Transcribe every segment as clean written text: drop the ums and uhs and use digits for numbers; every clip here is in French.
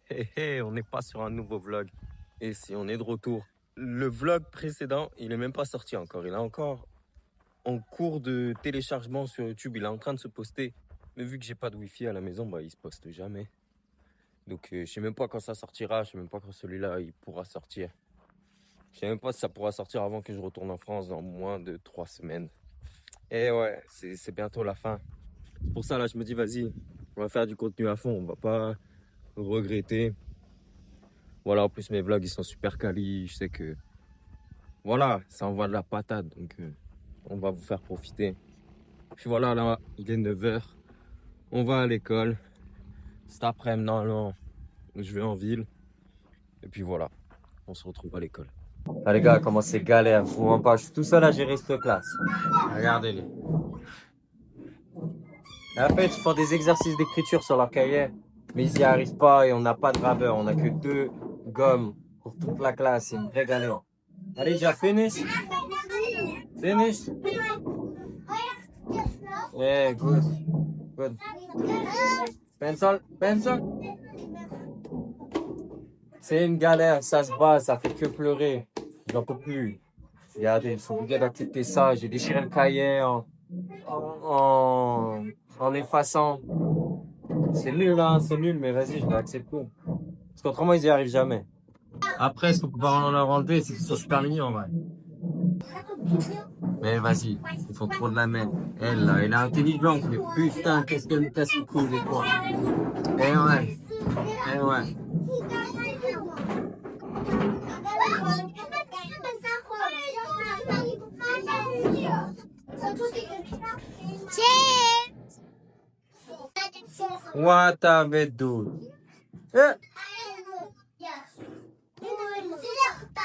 Hé hé, on n'est pas sur un nouveau vlog. Et si on est de retour. Le vlog précédent, il est même pas sorti encore. Il est encore en cours de téléchargement sur YouTube. Il est en train de se poster. Mais vu que j'ai pas de wifi à la maison, bah il se poste jamais. Donc je sais même pas quand ça sortira. Je sais même pas quand celui-là il pourra sortir. Je sais même pas si ça pourra sortir avant que je retourne en France dans moins de 3 semaines. Et ouais, c'est bientôt la fin. C'est pour ça là, je me dis vas-y, on va faire du contenu à fond. On va pas regretter. Voilà, en plus mes vlogs ils sont super quali. Je sais que voilà, ça envoie de la patate. Donc on va vous faire profiter. Puis voilà, là, il est 9h. On va à l'école. Cet après-midi, non, je vais en ville. Et puis voilà, on se retrouve à l'école. Ah les gars, comment c'est galère. Vraiment pas, je suis tout seul à gérer cette classe. Regardez-les. Et en fait, ils font des exercices d'écriture sur leur cahier. Mais ils n'y arrivent pas et on n'a pas de graveur. On n'a que 2 gommes pour toute la classe. C'est une vraie galère. Allez, déjà finish? Finish? Yeah, good. Good. Pencil? C'est une galère, ça se bat, ça fait que pleurer. J'en peux plus. Regardez, il faut bien d'accepter ça. J'ai déchiré le cahier en effaçant. C'est nul, hein, c'est nul, mais vas-y, je vais accepter. Parce qu'autrement, ils n'y arrivent jamais. Après, ce qu'on peut pas en leur enlever, c'est qu'ils sont super mignons, ouais. Mais vas-y, ils font trop de la merde. Elle, là, elle est intelligente, mais putain, qu'est-ce qu'elle me casse le cou, des fois. Eh ouais. What have we do?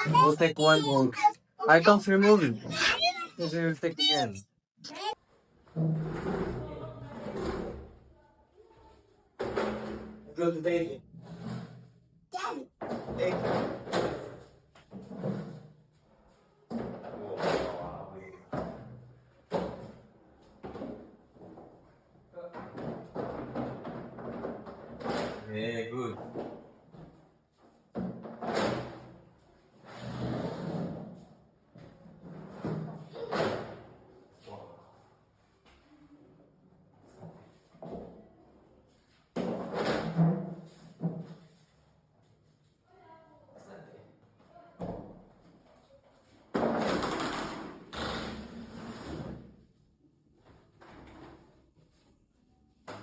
We'll take one more. I can't remove it. We'll take again. Go to Daisy. Daisy. Yeah, good.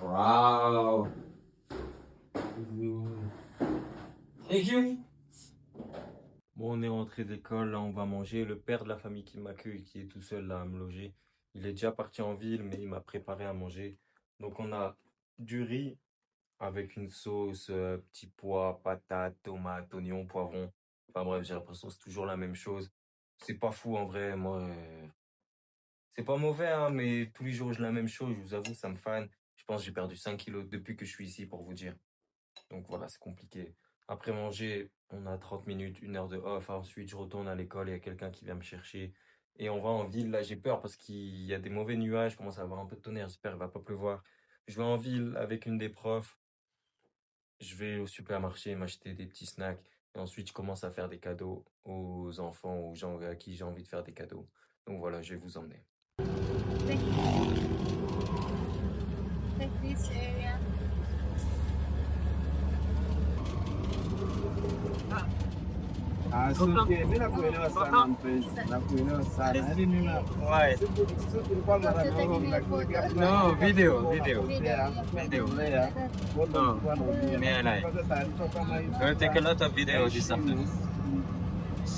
Wow. Thank you. Bon, on est rentré d'école, là on va manger. Le père de la famille qui m'accueille, qui est tout seul là à me loger, il est déjà parti en ville, mais il m'a préparé à manger. Donc on a du riz avec une sauce, petits pois, patates, tomates, oignons, poivrons. Enfin bref, j'ai l'impression que c'est toujours la même chose. C'est pas fou en vrai, moi. C'est pas mauvais, hein, mais tous les jours j'ai la même chose, je vous avoue, ça me fane. Je pense que j'ai perdu 5 kilos depuis que je suis ici, pour vous dire. Donc voilà, c'est compliqué. Après manger, on a 30 minutes, 1 heure de off. Ensuite, je retourne à l'école, il y a quelqu'un qui vient me chercher. Et on va en ville. Là, j'ai peur parce qu'il y a des mauvais nuages. Je commence à avoir un peu de tonnerre. J'espère qu'il va pas pleuvoir. Je vais en ville avec une des profs. Je vais au supermarché m'acheter des petits snacks. Et ensuite, je commence à faire des cadeaux aux enfants, aux gens à qui j'ai envie de faire des cadeaux. Donc voilà, je vais vous emmener. Like this area. Mimi nakuelewa sana mpenzi, nakuelewa sana. Yaani mimi Ouais. tulikuwa mara moja No, video. Yeah. No. Yeah, like. We'll take a lot of videos this afternoon.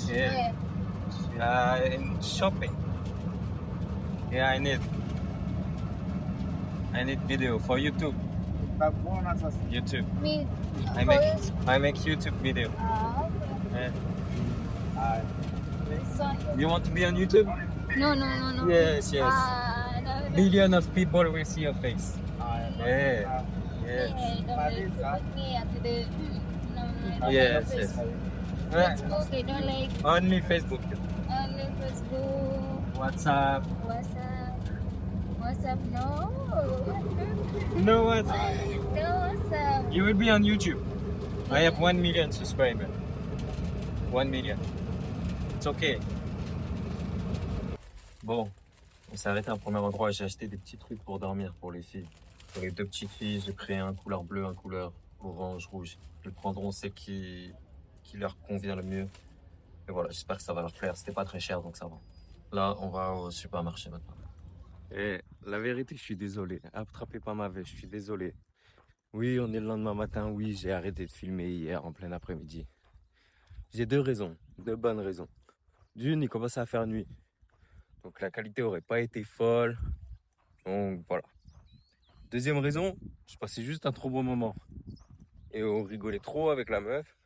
Yeah. In shopping. Yeah, I need video for YouTube. YouTube. Me. I make YouTube video. Okay. Yeah. This one. You want to be on YouTube? No. Yes. No. Billion of people will see your face. Yeah. Yes. Don't me after the. No. Yes. Facebook, I don't like Only Facebook. only Facebook. WhatsApp. WhatsApp, no. No WhatsApp. No WhatsApp. You will be on YouTube. I have 1 million subscribers. 1 million. It's okay. Bon, on s'est arrêté à un premier endroit et j'ai acheté des petits trucs pour dormir pour les filles. Pour les deux petites filles, j'ai pris un couleur bleu, un couleur orange, rouge. Elles prendront celle qui leur convient le mieux. Et voilà, j'espère que ça va leur plaire. C'était pas très cher, donc ça va. Là, on va au supermarché maintenant. Et la vérité, je suis désolé. Attrapez pas ma veste, je suis désolé. Oui, on est le lendemain matin. Oui, j'ai arrêté de filmer hier en plein après-midi. J'ai deux raisons, deux bonnes raisons. D'une, il commençait à faire nuit. Donc la qualité aurait pas été folle. Donc voilà. Deuxième raison, je passais juste un trop bon moment. Et on rigolait trop avec la meuf.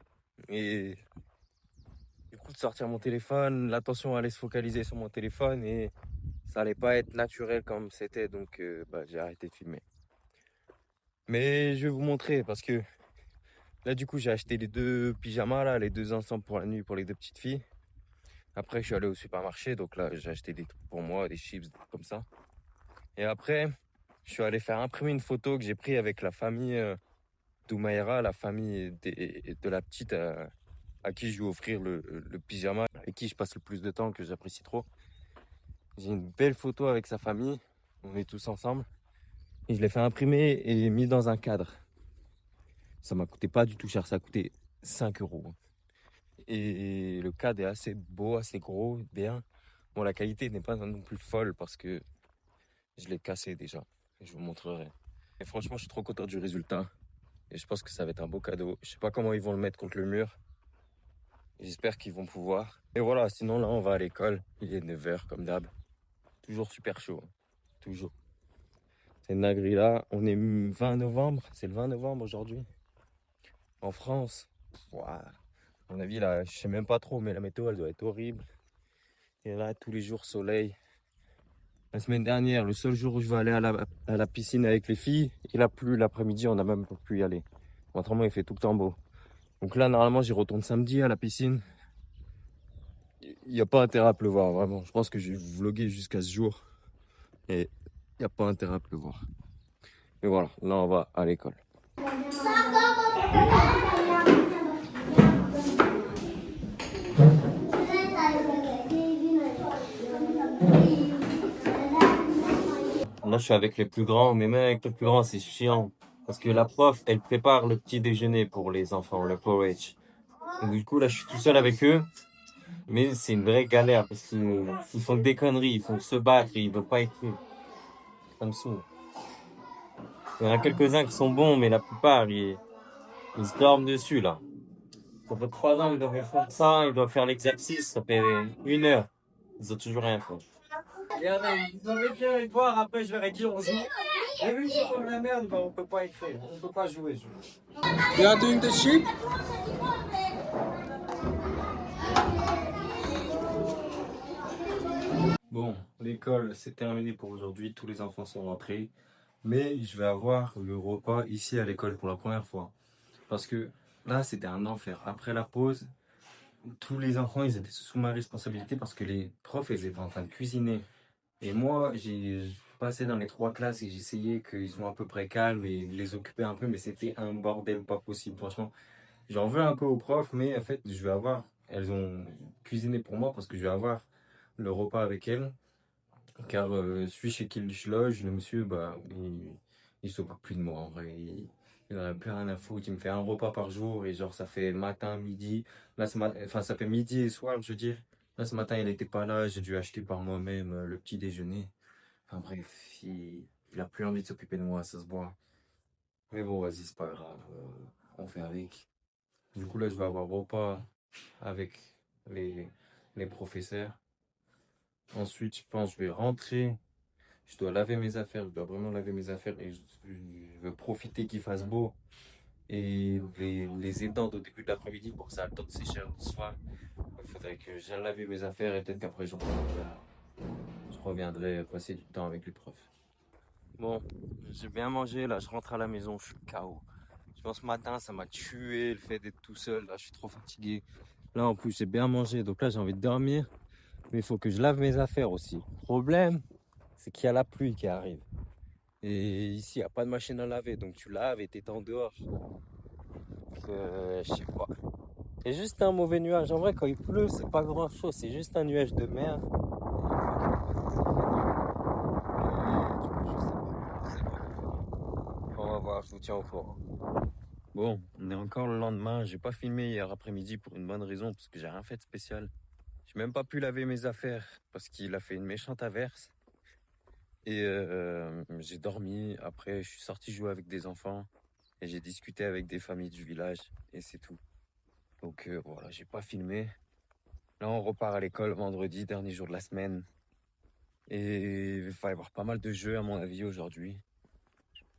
Et du coup, de sortir mon téléphone, l'attention allait se focaliser sur mon téléphone et ça allait pas être naturel comme c'était. Donc j'ai arrêté de filmer. Mais je vais vous montrer parce que là, du coup, j'ai acheté les deux pyjamas, là, les deux ensemble pour la nuit pour les deux petites filles. Après, je suis allé au supermarché. Donc là, j'ai acheté des trucs pour moi, des chips, des trucs comme ça. Et après, je suis allé faire imprimer une photo que j'ai prise avec la famille d'Oumaïra, la famille de la petite à qui je vais offrir le pyjama, avec qui je passe le plus de temps, que j'apprécie trop. J'ai une belle photo avec sa famille, on est tous ensemble. Et je l'ai fait imprimer et mis dans un cadre. Ça m'a coûté pas du tout cher, ça a coûté 5 euros. Et le cadre est assez beau, assez gros, bien. Bon, la qualité n'est pas non plus folle parce que je l'ai cassé déjà. Je vous montrerai. Et franchement, je suis trop content du résultat. Et je pense que ça va être un beau cadeau. Je sais pas comment ils vont le mettre contre le mur. J'espère qu'ils vont pouvoir. Et voilà, sinon là, on va à l'école. Il est 9h comme d'hab. Toujours super chaud. Toujours. C'est Nagri là. On est 20 novembre. C'est le 20 novembre aujourd'hui. En France. Ouah. À mon avis, là, je sais même pas trop, mais la météo, elle doit être horrible. Et là, tous les jours, soleil. La semaine dernière, le seul jour où je vais aller à la piscine avec les filles, il a plu l'après-midi, on n'a même pas pu y aller. Autrement, il fait tout le temps beau. Donc là, normalement, j'y retourne samedi à la piscine. Il n'y a pas intérêt à pleuvoir, vraiment. Je pense que je vais vlogger jusqu'à ce jour. Et il n'y a pas intérêt à pleuvoir. Mais voilà, là, on va à l'école. Là, je suis avec les plus grands, mais même avec les plus grands, c'est chiant. Parce que la prof, elle prépare le petit déjeuner pour les enfants, le porridge. Donc, du coup, là, je suis tout seul avec eux. Mais c'est une vraie galère parce qu'ils font des conneries, ils font se battre et ils veulent pas écrire. Ça me saoule. Il y en a quelques-uns qui sont bons, mais la plupart, ils se dorment dessus, là. Ça fait 3 ans qu'ils doivent faire ça, ils doivent faire l'exercice, ça fait 1 heure. Ils ont toujours rien fait. Ils ont été voir, après je leur ai dit on joue. Et vu qu'ils font de la merde, on peut pas écrire, on peut pas jouer. You are doing the sheep? Bon, l'école c'est terminé pour aujourd'hui, tous les enfants sont rentrés. Mais je vais avoir le repas ici à l'école pour la première fois. Parce que là, c'était un enfer. Après la pause, tous les enfants, ils étaient sous ma responsabilité parce que les profs, ils étaient en train de cuisiner. Et moi, j'ai passé dans les 3 classes et j'ai essayé qu'ils soient à peu près calmes et les occuper un peu, mais c'était un bordel pas possible. Franchement, j'en veux un peu aux profs, mais en fait, elles ont cuisiné pour moi parce que je vais avoir le repas avec elles. Car celui chez qui je loge, le monsieur, il s'occupe plus de moi en vrai. Il en a plus rien à foutre. Il me fait un repas par jour et genre ça fait matin, midi. Là, enfin, ça fait midi et soir, je veux dire. Là, ce matin, il n'était pas là. J'ai dû acheter par moi-même le petit déjeuner. Enfin bref, il a plus envie de s'occuper de moi, ça se voit. Mais bon, vas-y, c'est pas grave. On fait avec. Du coup, là, je vais avoir repas avec les, les professeurs. Ensuite, je pense que je vais rentrer. Je dois laver mes affaires, je dois vraiment laver mes affaires et je veux profiter qu'il fasse beau et les étendre au début de l'après-midi pour que ça ait le temps de sécher le soir. Il faudrait que j'aille laver mes affaires et peut-être qu'après je reviendrai passer du temps avec les profs. Bon, j'ai bien mangé, là je rentre à la maison, je suis KO. Je pense ce matin ça m'a tué le fait d'être tout seul, là je suis trop fatigué. Là en plus j'ai bien mangé, donc là j'ai envie de dormir, mais il faut que je lave mes affaires aussi. Problème, c'est qu'il y a la pluie qui arrive. Et ici, il n'y a pas de machine à laver, donc tu laves et tu es en dehors. je sais pas. C'est juste un mauvais nuage. En vrai, quand il pleut, c'est pas grand chose. C'est juste un nuage de mer. Et du coup, je sais pas. On va voir, je vous tiens au courant. Bon, on est encore le lendemain. J'ai pas filmé hier après-midi pour une bonne raison, parce que j'ai rien fait de spécial. J'ai même pas pu laver mes affaires parce qu'il a fait une méchante averse. Et j'ai dormi. Après, je suis sorti jouer avec des enfants et j'ai discuté avec des familles du village et c'est tout. Donc voilà, j'ai pas filmé. Là, on repart à l'école vendredi, dernier jour de la semaine. Et il va y avoir pas mal de jeux à mon avis aujourd'hui.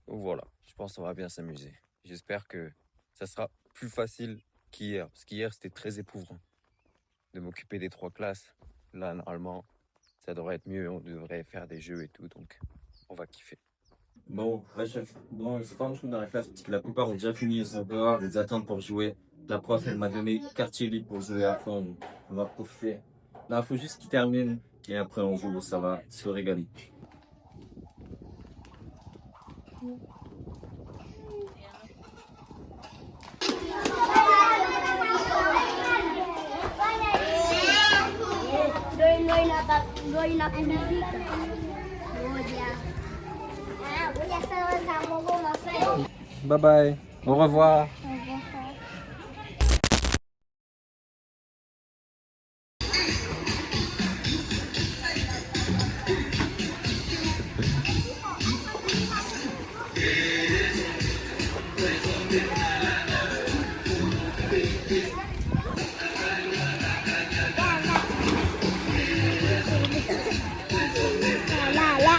Donc voilà, je pense qu'on va bien s'amuser. J'espère que ça sera plus facile qu'hier, parce qu'hier c'était très éprouvant de m'occuper des 3 classes. Là, normalement, ça devrait être mieux, on devrait faire des jeux et tout, donc on va kiffer. Bon, ouais, chef. Bon, c'est pas un truc dans la classe parce que la plupart ont déjà fini, ils sont dehors, ils attendent pour jouer. La prof, elle m'a donné quartier libre pour jouer à fond, donc on va profiter. Là, il faut juste qu'ils terminent et après on joue, ça va se régaler. Doi na kumzika. Moja. Ngoja sawa za Mungu masai. Bye bye, au revoir. La la.